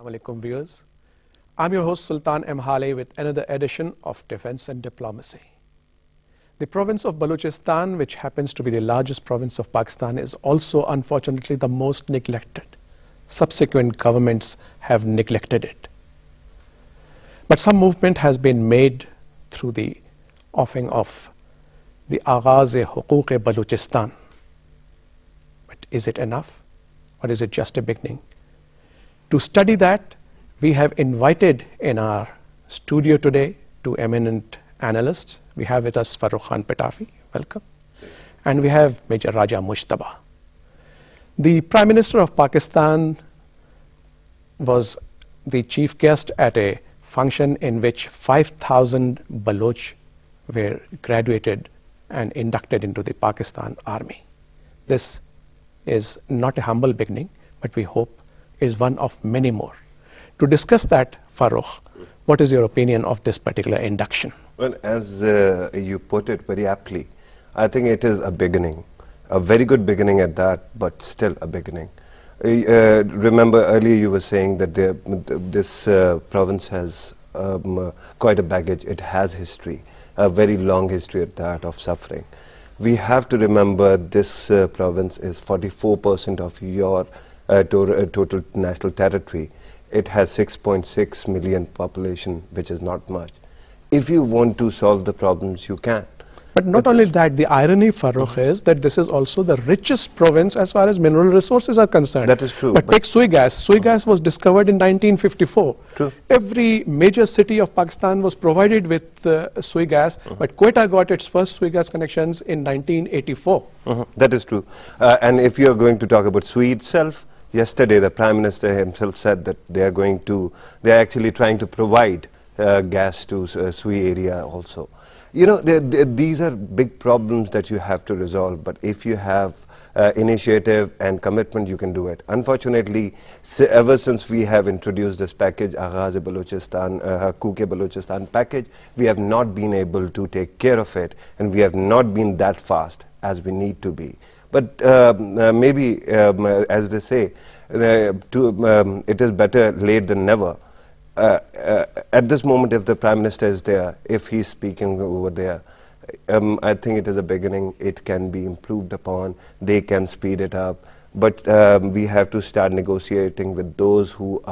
Assalamu alaikum viewers. I'm your host Sultan M. Hale with another edition of Defense and Diplomacy. The province of Balochistan, which happens to be the largest province of Pakistan, is also unfortunately the most neglected. Subsequent governments have neglected it. But some movement has been made through the offing of the Aghaaz-e-Huquq Balochistan. But is it enough, or is it just a beginning? To study that, we have invited in our studio today two eminent analysts. We have with us Farrukh Khan Patafi, welcome. And we have Major Raja Mujtaba. The Prime Minister of Pakistan was the chief guest at a function in which 5,000 Baloch were graduated and inducted into the Pakistan Army. This is not a humble beginning, but we hope is one of many more. To discuss that, Farrukh, what is your opinion of this particular induction? Well, as you put it very aptly, I think it is a beginning, a very good beginning at that, but still a beginning. Remember earlier you were saying that this province has quite a baggage. It has history, a very long history at that of suffering. We have to remember this province is 44% of your total national territory. It has 6.6 million population, which is not much. If you want to solve the problems, you can. But not only that, the irony, Farrukh, is that this is also the richest province as far as mineral resources are concerned. That is true. But take Sui gas. Sui gas was discovered in 1954. True. Every major city of Pakistan was provided with Sui gas, but Quetta got its first Sui gas connections in 1984. That is true. And if you are going to talk about Sui itself, yesterday the Prime Minister himself said that they are actually trying to provide gas to Sui area also. You know, these are big problems that you have to resolve, but if you have initiative and commitment, you can do it. Unfortunately, ever since we have introduced this package, Aghaaz-e-Balochistan, Huquq-e-Balochistan package, we have not been able to take care of it, and we have not been that fast as we need to be. But maybe, as they say, it is better late than never. At this moment, if the Prime Minister is there, if he's speaking over there, I think it is a beginning. It can be improved upon. They can speed it up. But we have to start negotiating with those who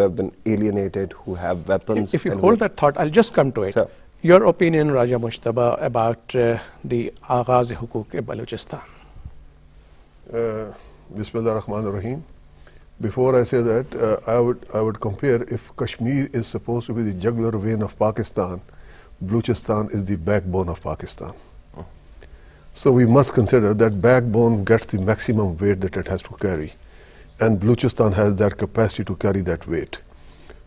have been alienated, who have weapons. If you hold that thought, I'll just come to it. Sir. Your opinion, Raja Mujtaba, about the Aghaaz-e-Huquq Balochistan. Bismillah ar-Rahman ar-Rahim. Before I say that, I would compare, if Kashmir is supposed to be the jugular vein of Pakistan, Balochistan is the backbone of Pakistan. So we must consider that backbone gets the maximum weight that it has to carry, and Balochistan has that capacity to carry that weight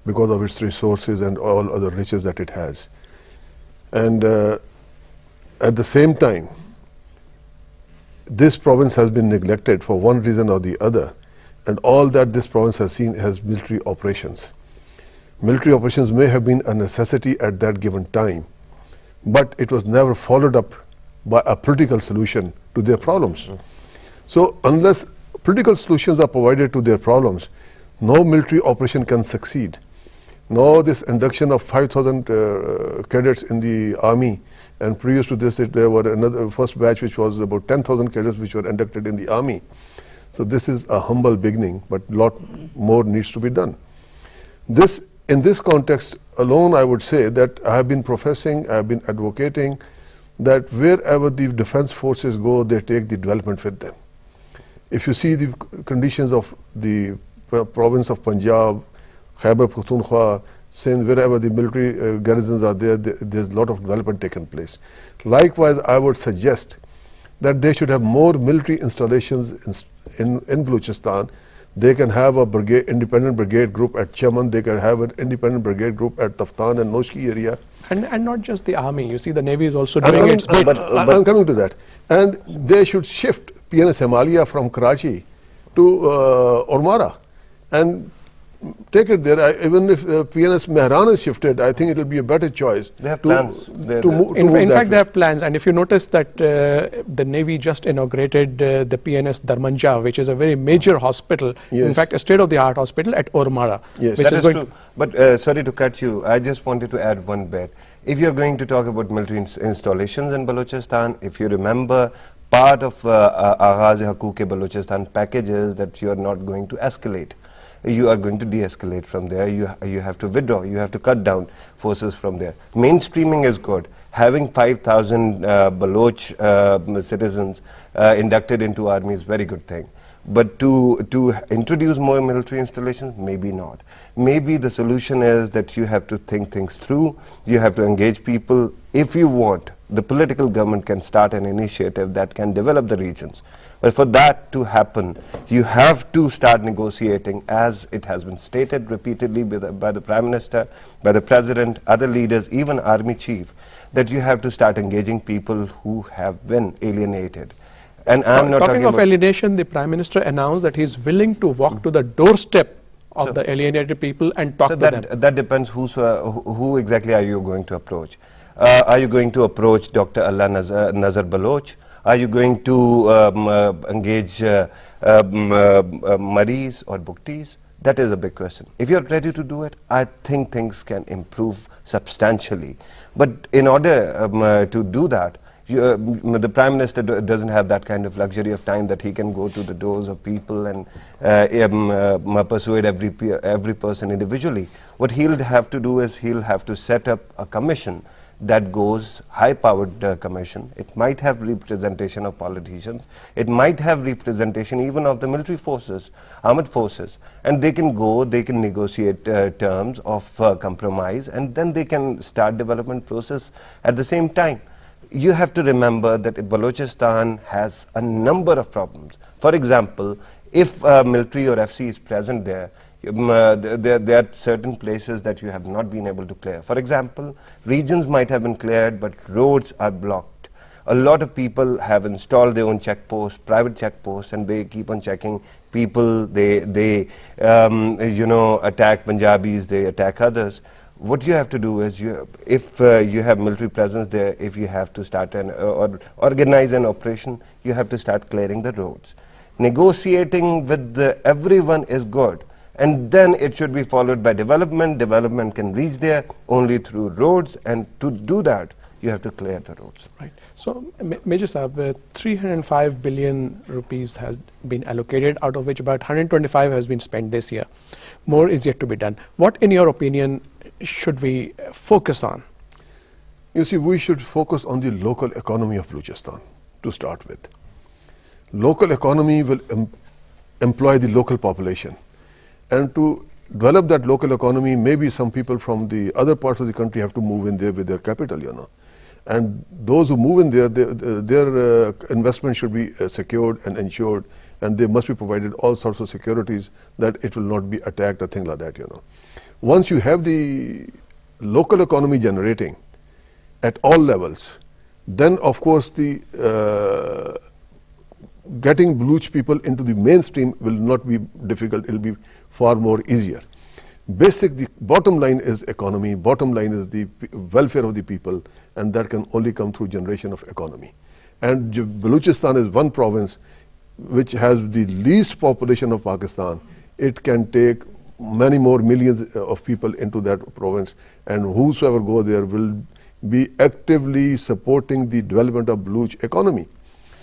because of its resources and all other riches that it has. And at the same time, this province has been neglected for one reason or the other, and all that this province has seen has military operations. Military operations may have been a necessity at that given time, but it was never followed up by a political solution to their problems. So unless political solutions are provided to their problems, no military operation can succeed. Now this induction of 5,000 cadets in the army, and previous to this there were another first batch which was about 10,000 cadets which were inducted in the army. So this is a humble beginning, but a lot more needs to be done. In this context alone, I would say that I have been professing, I have been advocating that wherever the defense forces go, they take the development with them. If you see the conditions of the province of Punjab, Khyber Pakhtunkhwa, Sindh, wherever the military garrisons are there, there's a lot of development taken place. Likewise, I would suggest that they should have more military installations in Balochistan. They can have a independent brigade group at Chaman. They can have an independent brigade group at Taftan and Noshki area. And not just the army. You see, the navy is also doing its bit. I'm coming to that. And they should shift PNS Himalaya from Karachi to Ormara. And take it there. Even if PNS Mehran is shifted, I think it will be a better choice. They have plans. In fact, they have plans. And if you notice that the Navy just inaugurated the PNS Dharmanja, which is a very major hospital, in fact, a state-of-the-art hospital at Ormara. Yes, that is true. But sorry to cut you, I just wanted to add one bit. If you're going to talk about military installations in Balochistan, if you remember, part of Aghaaz-e-Haquq-e-Balochistan package is that you are not going to escalate. You are going to de-escalate from there. You have to withdraw. You have to cut down forces from there. Mainstreaming is good. Having 5,000 Baloch citizens inducted into army is a very good thing. But to introduce more military installations, maybe not. Maybe the solution is that you have to think things through. You have to engage people. If you want, the political government can start an initiative that can develop the regions. But for that to happen, you have to start negotiating, as it has been stated repeatedly by the Prime Minister, by the President, other leaders, even Army Chief, that you have to start engaging people who have been alienated. And I'm not talking of alienation, the Prime Minister announced that he is willing to walk to the doorstep of the alienated people and talk to them. That depends who exactly are you going to approach. Are you going to approach Dr. Allah Nazar Baloch? Are you going to engage Maris or Buktis? That is a big question. If you're ready to do it, I think things can improve substantially. But in order to do that, the Prime Minister doesn't have that kind of luxury of time that he can go to the doors of people and persuade every person individually. What he'll have to do is he'll have to set up a commission that goes high-powered commission. It might have representation of politicians. It might have representation even of the military forces, armed forces. And they can go, they can negotiate terms of compromise, and then they can start development process at the same time. You have to remember that Balochistan has a number of problems. For example, if military or FC is present there, there are certain places that you have not been able to clear. For example, regions might have been cleared, but roads are blocked. A lot of people have installed their own checkposts, private checkposts, and they keep on checking people. They attack Punjabis, they attack others. What you have to do is, if you have military presence there, if you have to start or organize an operation, you have to start clearing the roads. Negotiating with everyone is good. And then it should be followed by development. Development can reach there only through roads, and to do that, you have to clear the roads. Right. So, Major Saab, 305 billion rupees has been allocated, out of which about 125 has been spent this year. More is yet to be done. What, in your opinion, should we focus on? You see, we should focus on the local economy of Balochistan to start with. Local economy will employ the local population. And to develop that local economy, maybe some people from the other parts of the country have to move in there with their capital, And those who move in there, their investment should be secured and insured, and they must be provided all sorts of securities that it will not be attacked or things like that, Once you have the local economy generating at all levels, then of course the getting Baloch people into the mainstream will not be difficult. It will be far more easier. The bottom line is economy, bottom line is the welfare of the people, and that can only come through generation of economy. And Balochistan is one province which has the least population of Pakistan. It can take many more millions of people into that province, and whosoever go there will be actively supporting the development of Baloch economy.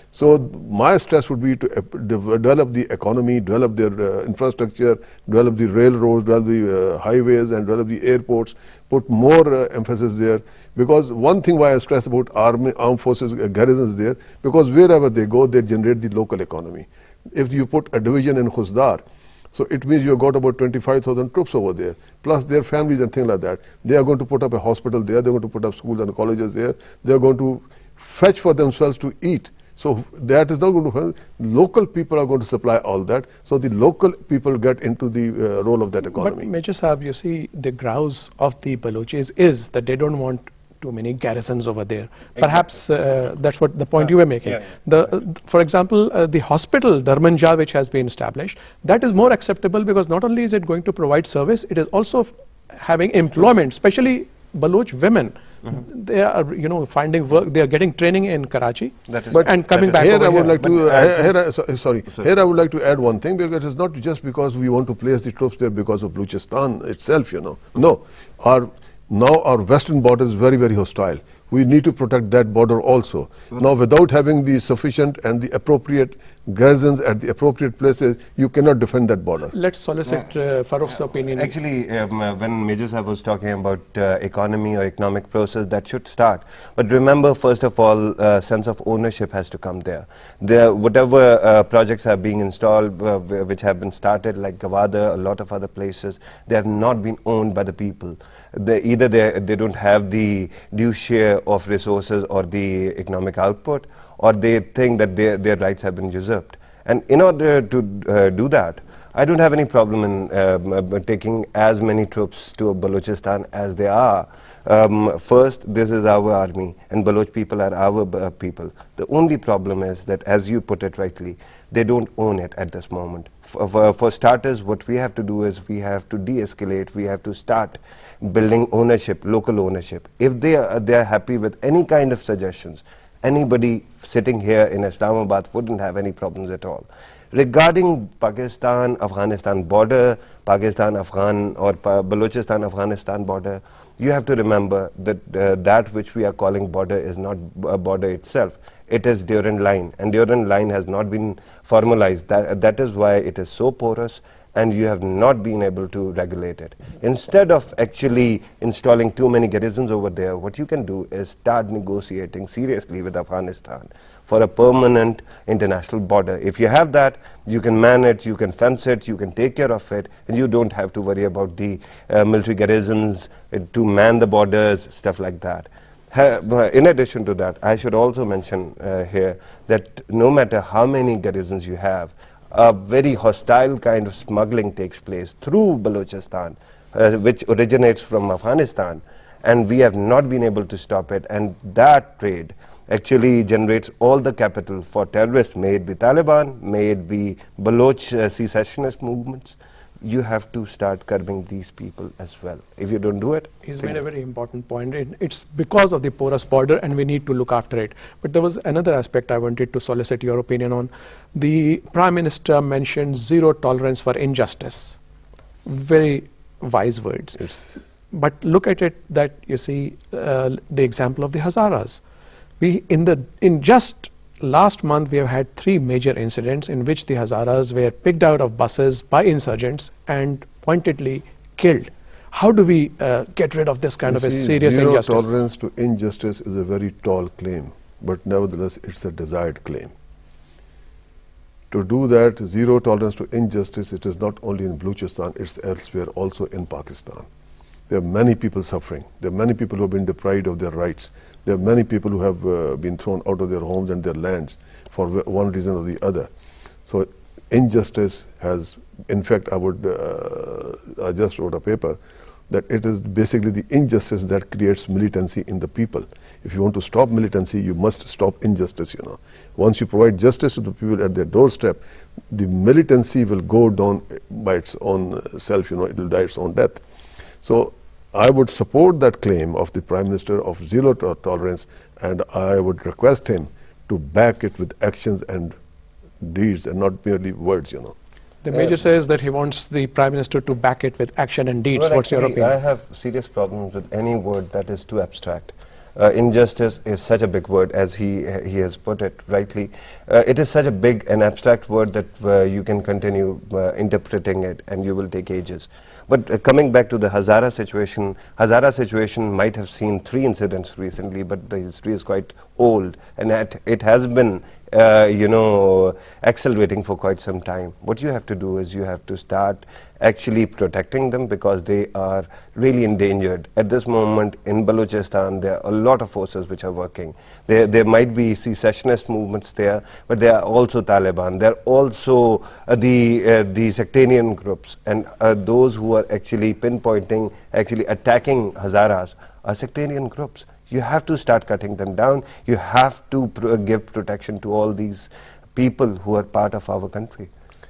So my stress would be to develop the economy, develop their infrastructure, develop the railroads, develop the highways, and develop the airports, put more emphasis there. Because one thing why I stress about armed forces garrisons there, because wherever they go, they generate the local economy. If you put a division in Khuzdar, so it means you've got about 25,000 troops over there, plus their families and things like that. They are going to put up a hospital there, they're going to put up schools and colleges there, they're going to fetch for themselves to eat. So that is not going to happen. Local people are going to supply all that. So the local people get into the role of that economy. But Major Saab, you see, the grouse of the Balochis is that they don't want too many garrisons over there. Perhaps that's what the point you were making. For example, the hospital Dharmanja, which has been established, that is more acceptable because not only is it going to provide service, it is also having employment, especially Baloch women. They are, you know, finding work. They are getting training in Karachi and coming back. Here I would like to here I would like to add one thing, because it is not just because we want to place the troops there because of Baluchistan itself, you know. No, now our western border is very, very hostile. We need to protect that border also. Now, without having the sufficient and the appropriate garrisons at the appropriate places, you cannot defend that border. Let's solicit Farooq's opinion. Actually, when Major Sahib was talking about economy or economic process, that should start. But remember, first of all, sense of ownership has to come there. Whatever projects are being installed, which have been started, like Gawada, a lot of other places, they have not been owned by the people. Either they don't have the due share of resources or the economic output, or they think that their rights have been usurped. And in order to do that, I don't have any problem in taking as many troops to Balochistan as they are. First, this is our army, and Baloch people are our people. The only problem is that, as you put it rightly, they don't own it at this moment. For starters, what we have to do is we have to de-escalate. We have to start building ownership, local ownership. If they are happy with any kind of suggestions, anybody sitting here in Islamabad wouldn't have any problems at all. Regarding Pakistan-Afghanistan border, Pakistan-Afghan or Balochistan-Afghanistan border, you have to remember that that which we are calling border is not a border itself. It is Durand line, and Durand line has not been formalized. That is why it is so porous, and you have not been able to regulate it. Instead of actually installing too many garrisons over there, what you can do is start negotiating seriously with Afghanistan for a permanent international border. If you have that, you can man it, you can fence it, you can take care of it, and you don't have to worry about the military garrisons to man the borders, stuff like that. In addition to that, I should also mention here that no matter how many garrisons you have, a very hostile kind of smuggling takes place through Balochistan, which originates from Afghanistan, and we have not been able to stop it, and that trade actually generates all the capital for terrorists, may it be Taliban, may it be Baloch secessionist movements. You have to start curbing these people as well. If you don't do it... He's made a very important point. It's because of the porous border, and we need to look after it. But there was another aspect I wanted to solicit your opinion on. The Prime Minister mentioned zero tolerance for injustice. Very wise words. Yes. But look at it that, you see, the example of the Hazaras. In just last month, we have had 3 major incidents in which the Hazaras were picked out of buses by insurgents and pointedly killed. How do we get rid of this kind of a serious injustice? Zero tolerance to injustice is a very tall claim, but nevertheless, it's a desired claim. To do that, zero tolerance to injustice, it is not only in Balochistan, it's elsewhere, also in Pakistan. There are many people suffering. There are many people who have been deprived of their rights. There are many people who have been thrown out of their homes and their lands for one reason or the other. So injustice has, in fact, I just wrote a paper that it is basically the injustice that creates militancy in the people. If you want to stop militancy, you must stop injustice, you know. Once you provide justice to the people at their doorstep, the militancy will go down by its own self, you know, it will die its own death. So I would support that claim of the Prime Minister of zero tolerance, and I would request him to back it with actions and deeds and not merely words, you know. The Major says that he wants the Prime Minister to back it with action and deeds. Well, what's your opinion? I have serious problems with any word that is too abstract. Injustice is such a big word, as he has put it rightly. It is such a big and abstract word that you can continue interpreting it, and you will take ages. But coming back to the Hazara situation might have seen 3 incidents recently, but the history is quite old, and it has been accelerating for quite some time. What you have to do is you have to start actually protecting them, because they are really endangered. At this moment in Balochistan, there are a lot of forces which are working. There might be secessionist movements there, but there are also Taliban. There are also the sectarian groups, and those who are actually pinpointing, actually attacking Hazaras are sectarian groups. You have to start cutting them down. You have to give protection to all these people who are part of our country.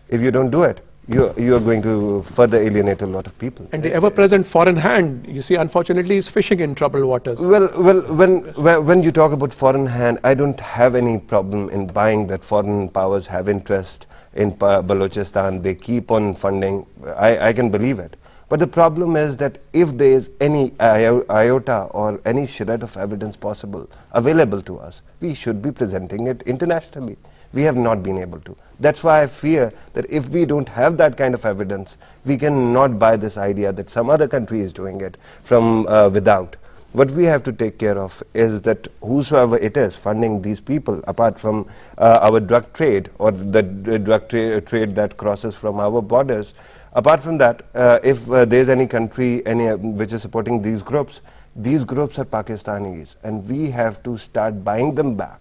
If you don't do it, you are going to further alienate a lot of people. And the ever-present foreign hand, you see, unfortunately, is fishing in troubled waters. Well, when you talk about foreign hand, I don't have any problem in buying that foreign powers have interest in Balochistan. They keep on funding. I can believe it. But the problem is that if there is any iota or any shred of evidence possible available to us, we should be presenting it internationally. We have not been able to. That's why I fear that if we don't have that kind of evidence, we cannot buy this idea that some other country is doing it from without. What we have to take care of is that whosoever it is funding these people, apart from our drug trade or the drug trade that crosses from our borders, apart from that, if there's any country which is supporting these groups are Pakistanis, and we have to start buying them back.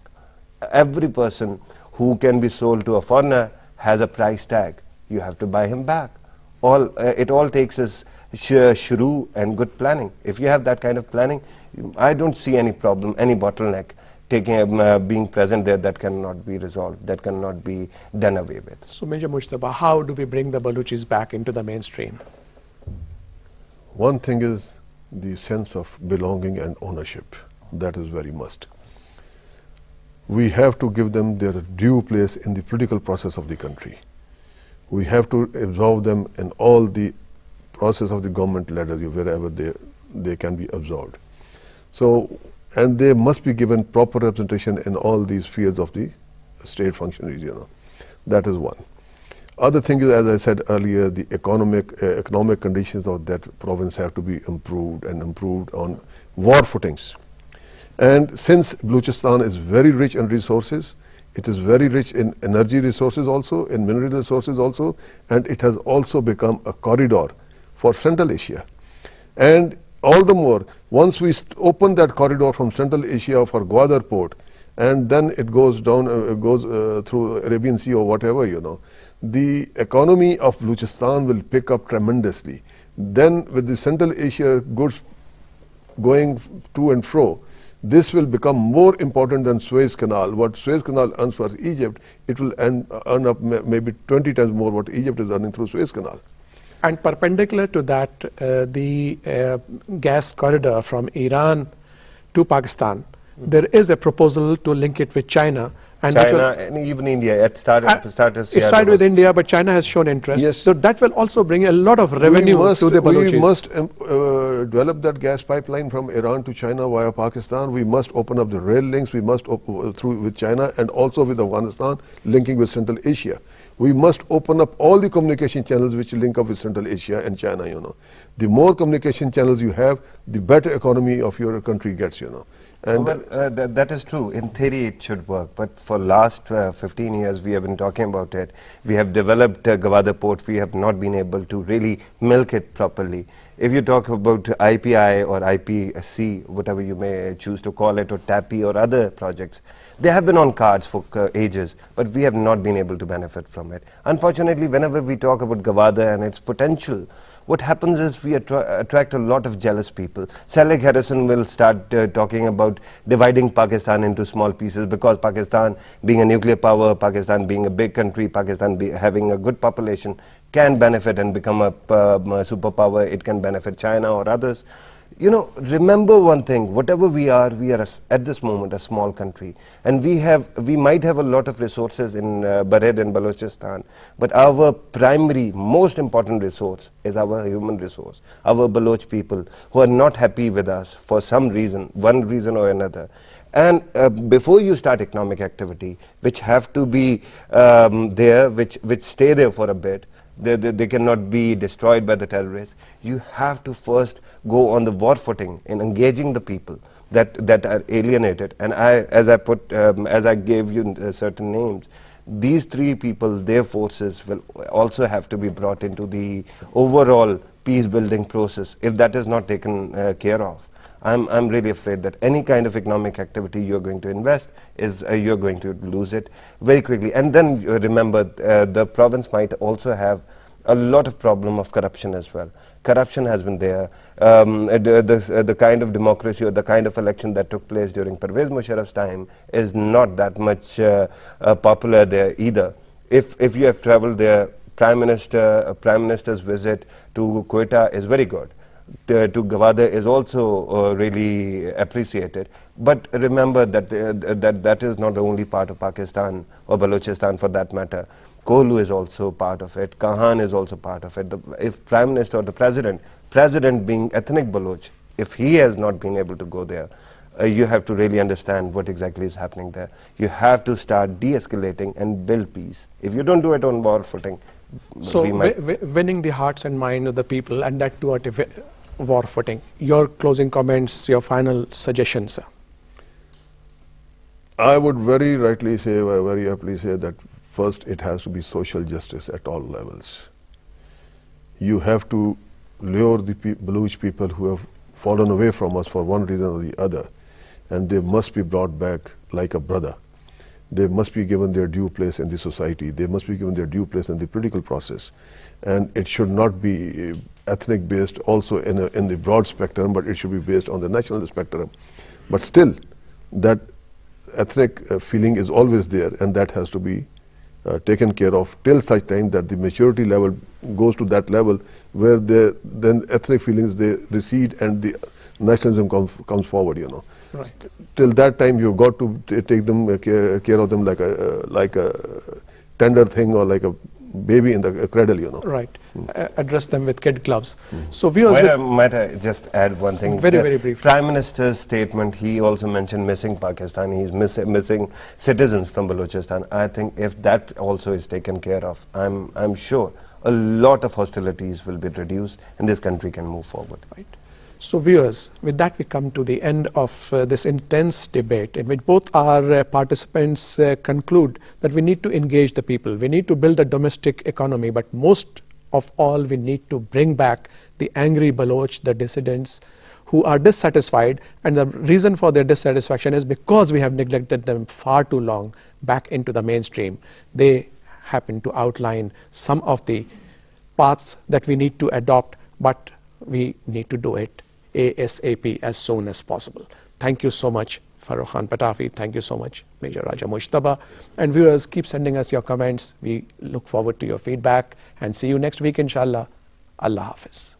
Every person who can be sold to a foreigner has a price tag. You have to buy him back. It all takes is shuru and good planning. If you have that kind of planning, I don't see any problem, any bottleneck being present there that cannot be resolved, that cannot be done away with. So Major Mujtaba, how do we bring the Baluchis back into the mainstream? One thing is the sense of belonging and ownership. That is very must. We have to give them their due place in the political process of the country. We have to absorb them in all the process of the government ladders, wherever they can be absorbed. So, and they must be given proper representation in all these fields of the state functionaries, That is one. Other thing is, as I said earlier, the economic conditions of that province have to be improved and improved on war footings. And since Balochistan is very rich in resources, it is very rich in energy resources also, in mineral resources also, and it has also become a corridor for Central Asia. And all the more, once we open that corridor from Central Asia for Gwadar port, and then it goes down, through Arabian Sea or whatever, the economy of Balochistan will pick up tremendously. Then with the Central Asia goods going to and fro, this will become more important than Suez Canal. What Suez Canal earns for Egypt, it will earn up maybe 20 times more what Egypt is earning through Suez Canal. And perpendicular to that, the gas corridor from Iran to Pakistan, there is a proposal to link it with China. And China and even India. It started with India, but China has shown interest. Yes. So that will also bring a lot of revenue to the Balochis. We must develop that gas pipeline from Iran to China via Pakistan. We must open up the rail links. We must through with China and also with Afghanistan, linking with Central Asia. We must open up all the communication channels which link up with Central Asia and China. The more communication channels you have, the better economy of your country gets. And that is true. In theory, it should work. But for last 15 years, we have been talking about it. We have developed Gwadar port. We have not been able to really milk it properly. If you talk about IPI or IPC, whatever you may choose to call it, or TAPI or other projects, they have been on cards for ages, but we have not been able to benefit from it. Unfortunately, whenever we talk about Gwadar and its potential, what happens is we attract a lot of jealous people. Salik Harrison will start talking about dividing Pakistan into small pieces because Pakistan being a nuclear power, Pakistan being a big country, Pakistan having a good population can benefit and become a superpower. It can benefit China or others. Remember one thing, whatever we are at this moment a small country, and we might have a lot of resources in Bared and Balochistan, but our primary, most important resource is our human resource, our Baloch people who are not happy with us for some reason, one reason or another. And before you start economic activity, which have to be there, which stay there for a bit, they cannot be destroyed by the terrorists. You have to first go on the war footing in engaging the people that are alienated. And as I gave you certain names, these three people, their forces will also have to be brought into the overall peace building process. If that is not taken care of, I'm really afraid that any kind of economic activity you're going to invest is you're going to lose it very quickly. And then remember, the province might also have a lot of problem of corruption as well. Corruption has been there. The kind of democracy or the kind of election that took place during Pervez Musharraf's time is not that much popular there either. If you have traveled there, Prime Minister's visit to Quetta is very good. To Gwadar is also really appreciated. But remember that that is not the only part of Pakistan or Balochistan for that matter. Kohlu is also part of it. Kahan is also part of it. If Prime Minister or the President being ethnic Baloch, if he has not been able to go there, you have to really understand what exactly is happening there. You have to start de-escalating and build peace. If you don't do it on war footing, so winning the hearts and minds of the people, and that too at a war footing. Your closing comments, your final suggestions, sir. I would very rightly say, very aptly say that first it has to be social justice at all levels. You have to lure the Baloch people who have fallen away from us for one reason or the other, and they must be brought back like a brother. They must be given their due place in the society. They must be given their due place in the political process. And it should not be ethnic based also in the broad spectrum, but it should be based on the national spectrum. But still, that ethnic feeling is always there, and that has to be taken care of till such time that the maturity level goes to that level where then ethnic feelings, they recede and the nationalism comes forward, you know. Right. Till that time, you've got to take them care of them like a tender thing or like a baby in the cradle, you know. Right. Address them with kid gloves. So viewers, might I just add one thing? Very briefly. Prime Minister's statement, he also mentioned missing Pakistanis, missing citizens from Balochistan. I think if that also is taken care of, I'm sure a lot of hostilities will be reduced and this country can move forward. Right. So viewers, with that we come to the end of this intense debate in which both our participants conclude that we need to engage the people, we need to build a domestic economy, but most of all we need to bring back the angry Baloch, the dissidents who are dissatisfied, and the reason for their dissatisfaction is because we have neglected them far too long back into the mainstream. They happen to outline some of the paths that we need to adopt, but we need to do it ASAP, as soon as possible. Thank you so much, Farrukh Khan Patafi. Thank you so much, Major Raja Mujtaba. And viewers, keep sending us your comments. We look forward to your feedback and see you next week, inshallah. Allah Hafiz.